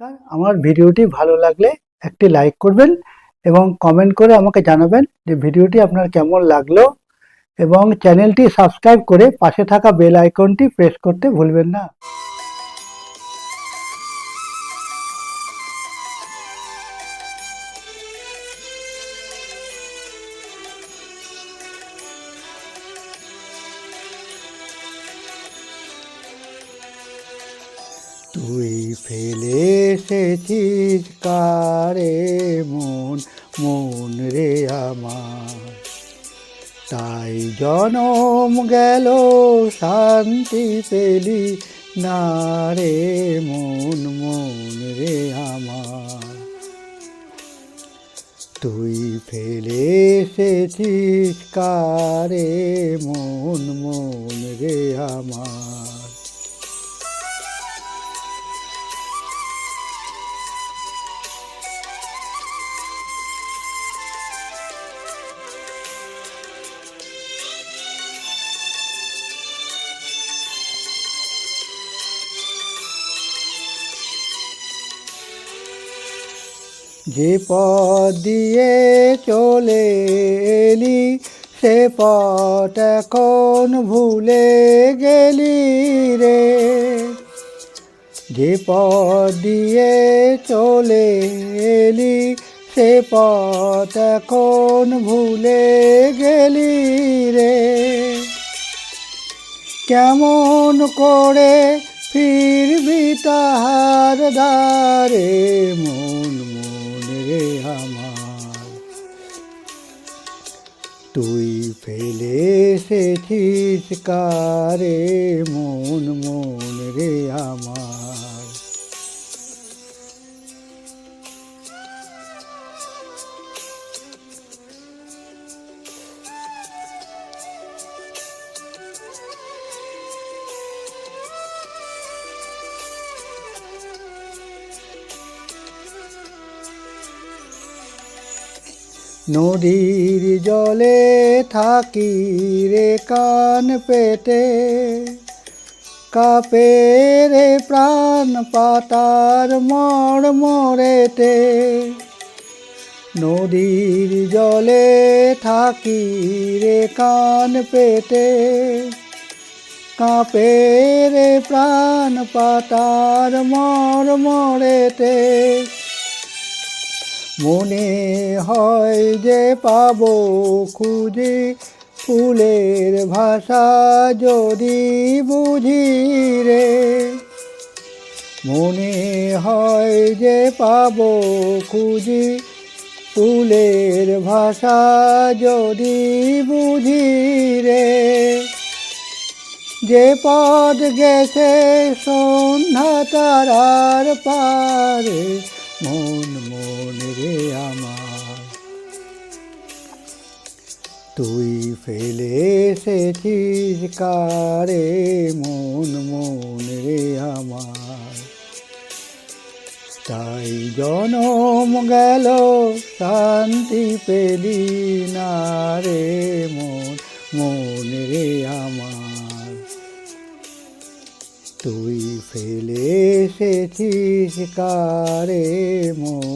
নমস্কার, আমার ভিডিওটি ভালো লাগলে একটি লাইক করবেন এবং কমেন্ট করে আমাকে জানাবেন যে ভিডিওটি আপনার কেমন লাগলো এবং চ্যানেলটি সাবস্ক্রাইব করে পাশে থাকা বেল আইকনটি প্রেস করতে ভুলবেন না। তুই ফেলে এসেছিস কারে মন মন রে আমার, তাই জনম গেল শান্তি পেলি না রে মন মন রে আমার। তুই ফেলে এসেছিস কারে মন মন রে আমার। যে পথ দিয়ে চলে এলি সে পথ এখন ভুলে গেলি রে। যে পথ দিয়ে চলে এলি সে পথ এখন ভুলে গেলি রে। কেমন করে ফিরবি তাহার দ্বারে মন মন রে আমার। তুই ফেলে এসেছিস কারে মন মন রে আমার। নদীর জলে থাকি রে কান পেতে, কাপে রে প্রাণ পাতার মর মরেতে। নদীর জলে থাকি রে কান পেতে, কাপে রে প্রাণ পাতার মর মরেতে। মনে হয় যে পাবো খুঁজে ফুলের ভাষা যদি বুঝি রে। মনে হয় যে পাবো খুঁজি ফুলের ভাষা যদি বুঝি রে। যে পথ গেছে সন্ধ্যা তারার পারে মন মন রে আমার। তুই ফেলে এসেছিস কারে মন মন রে আমার। তাই জনম গেল শান্তি পেলি না রে মন মন রে আমার। তুই ফেলে এসেছিস কারে মন